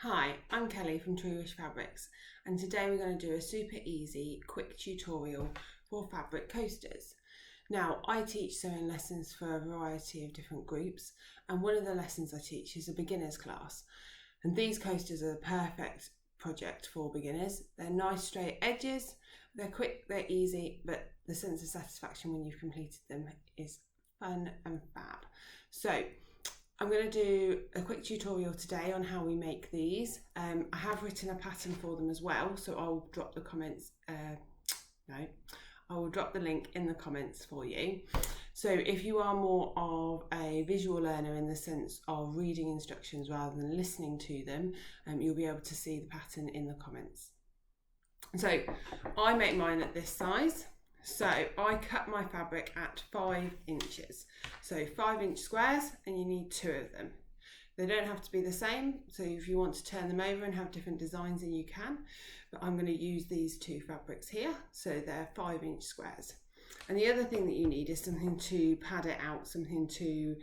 Hi, I'm Kelly from True Wish Fabrics, and today we're going to do a super easy quick tutorial for fabric coasters. Now, I teach sewing lessons for a variety of different groups, and one of the lessons I teach is a beginner's class. And these coasters are the perfect project for beginners. They're nice straight edges, they're quick, they're easy, but the sense of satisfaction when you've completed them is fun and fab. So I'm going to do a quick tutorial today on how we make these. I have written a pattern for them as well, so I'll drop the comments, I will drop the link in the comments for you. So if you are more of a visual learner in the sense of reading instructions rather than listening to them, you'll be able to see the pattern in the comments. So I make mine at this size. So I cut my fabric at 5 inches. So 5-inch squares, and you need 2 of them. They don't have to be the same, so if you want to turn them over and have different designs, then you can. But I'm going to use these 2 fabrics here, so they're 5-inch squares. And the other thing that you need is something to pad it out, something to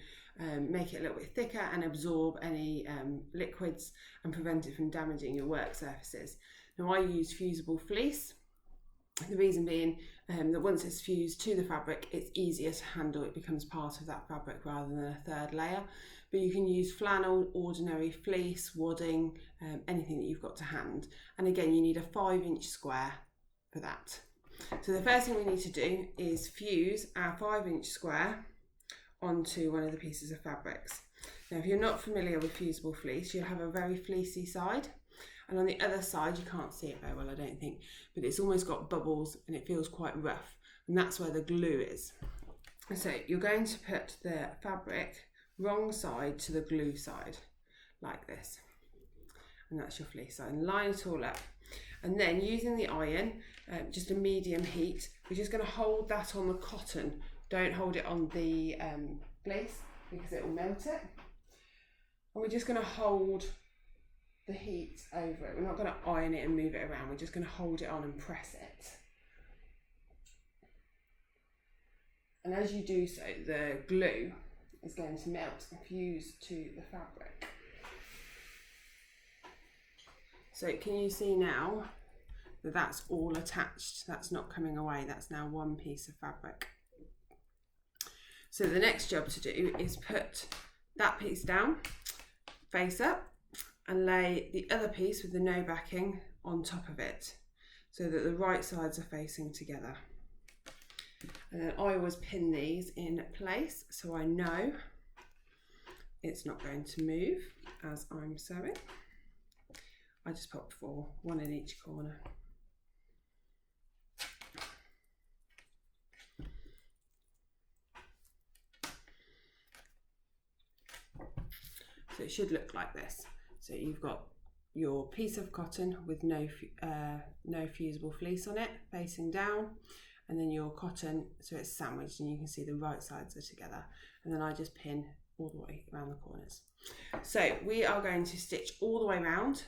make it a little bit thicker and absorb any liquids and prevent it from damaging your work surfaces. Now I use fusible fleece. The reason being that once it's fused to the fabric, it's easier to handle. It becomes part of that fabric rather than a third layer. But you can use flannel, ordinary fleece, wadding, anything that you've got to hand. And again, you need a 5-inch square for that. So the first thing we need to do is fuse our 5-inch square onto one of the pieces of fabrics. Now, if you're not familiar with fusible fleece, you'll have a very fleecy side. And on the other side, you can't see it very well, I don't think, but it's almost got bubbles and it feels quite rough. And that's where the glue is. So you're going to put the fabric wrong side to the glue side, like this. And that's your fleece side. And line it all up. And then using the iron, just a medium heat, we're just going to hold that on the cotton. Don't hold it on the fleece because it will melt it. And we're just going to hold the heat over it. We're not going to iron it and move it around. We're just going to hold it on and press it. And as you do so, the glue is going to melt and fuse to the fabric. So can you see now that that's all attached? That's not coming away. That's now one piece of fabric. So the next job to do is put that piece down, face up, and lay the other piece with the no backing on top of it so that the right sides are facing together. And then I always pin these in place so I know it's not going to move as I'm sewing. I just pop 4, 1 in each corner. So it should look like this. So you've got your piece of cotton with no fusible fleece on it facing down, and then your cotton so it's sandwiched and you can see the right sides are together, and then I just pin all the way around the corners. So we are going to stitch all the way around,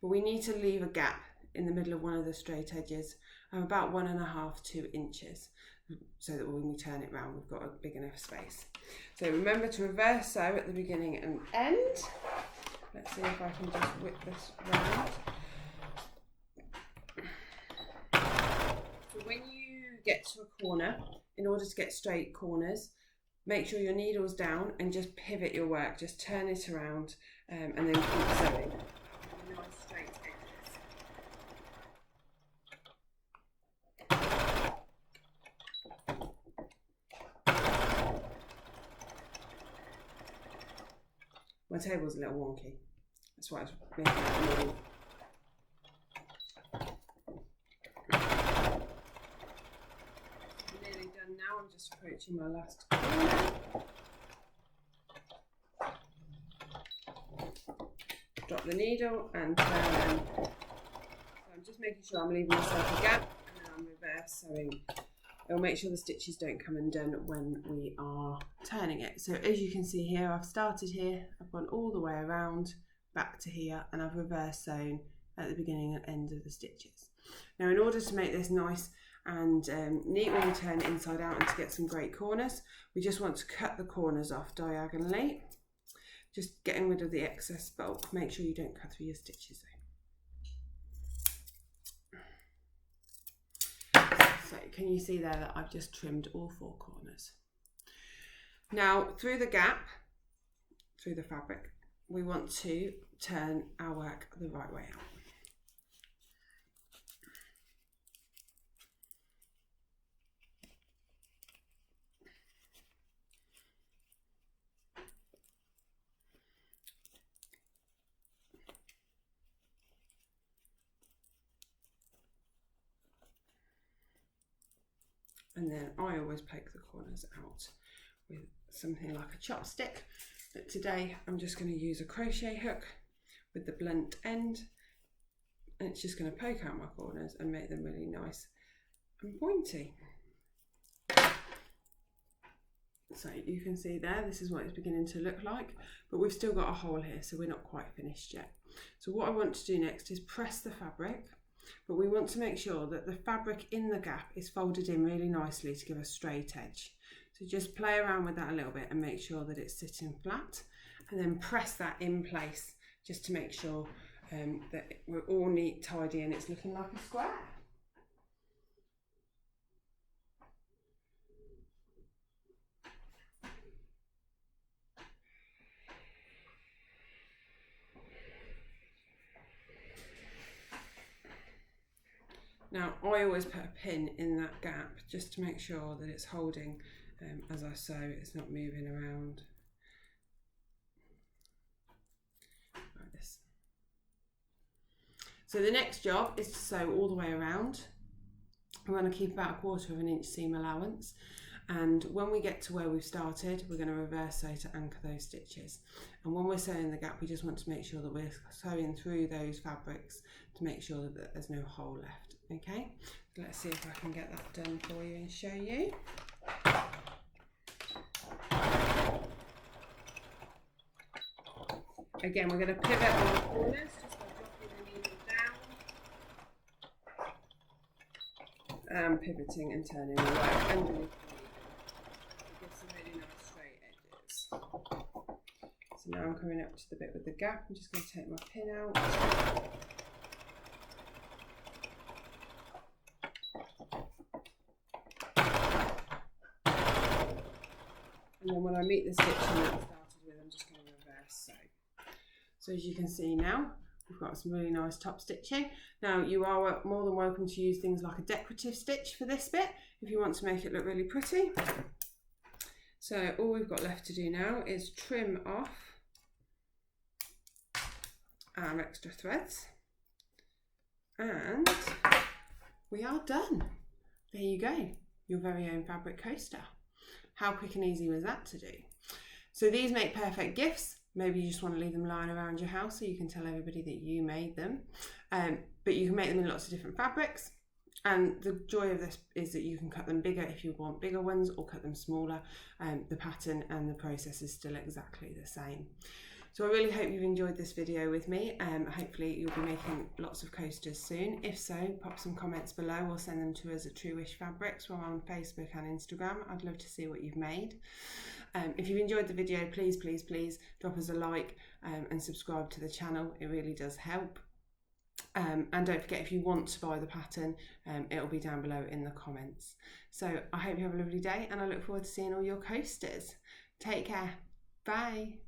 but we need to leave a gap in the middle of one of the straight edges of about 1.5 to 2 inches so that when we turn it round we've got a big enough space. So remember to reverse sew at the beginning and end. Let's see if I can just whip this round. So when you get to a corner, in order to get straight corners, make sure your needle's down and just pivot your work. Just turn it around and then keep sewing. Nice straight edges. My table's a little wonky. That's why it's making it move. I'm nearly done now. I'm just approaching my last corner. Drop the needle and turn. So I'm just making sure I'm leaving myself a gap, and then I'm reverse sewing. It'll make sure the stitches don't come undone when we are turning it. So as you can see here, I've started here, I've gone all the way around back to here, and I've reverse sewn at the beginning and end of the stitches. Now in order to make this nice and neat when you turn it inside out and to get some great corners, we just want to cut the corners off diagonally. just getting rid of the excess bulk. Make sure you don't cut through your stitches though. So can you see there that I've just trimmed all 4 corners? Now through the gap, through the fabric, we want to turn our work the right way out. And then I always poke the corners out with something like a chopstick, but today I'm just going to use a crochet hook with the blunt end, and it's just going to poke out my corners and make them really nice and pointy. So you can see there, this is what it's beginning to look like, but we've still got a hole here, so we're not quite finished yet. So what I want to do next is press the fabric, but we want to make sure that the fabric in the gap is folded in really nicely to give a straight edge. So just play around with that a little bit and make sure that it's sitting flat, and then press that in place just to make sure that we're all neat, tidy, and it's looking like a square. Now I always put a pin in that gap just to make sure that it's holding as I sew, it's not moving around like this. So the next job is to sew all the way around. I'm going to keep about 1/4 of an inch seam allowance, and when we get to where we've started, we're going to reverse sew to anchor those stitches. And when we're sewing the gap, we just want to make sure that we're sewing through those fabrics to make sure that there's no hole left. Okay, so let's see if I can get that done for you and show you. Again, we're going to pivot on the corners just by dropping the needle down and pivoting and turning the work underneath the needle. It gives some really nice straight edges. So now I'm coming up to the bit with the gap. I'm just going to take my pin out. And then when I meet the stitching that I started with, I'm just going to reverse sew. So as you can see now, we've got some really nice top stitching. Now you are more than welcome to use things like a decorative stitch for this bit if you want to make it look really pretty. So all we've got left to do now is trim off our extra threads, and we are done. There you go, your very own fabric coaster. How quick and easy was that to do? So these make perfect gifts. Maybe you just want to leave them lying around your house so you can tell everybody that you made them. But you can make them in lots of different fabrics. And the joy of this is that you can cut them bigger if you want bigger ones, or cut them smaller. The pattern and the process is still exactly the same. So I really hope you've enjoyed this video with me. Hopefully you'll be making lots of coasters soon. If so, pop some comments below or send them to us at True Wish Fabrics. We're on Facebook and Instagram. I'd love to see what you've made. If you've enjoyed the video, please drop us a like and subscribe to the channel. It really does help. And don't forget, if you want to buy the pattern, it'll be down below in the comments. So I hope you have a lovely day, and I look forward to seeing all your coasters. Take care. Bye.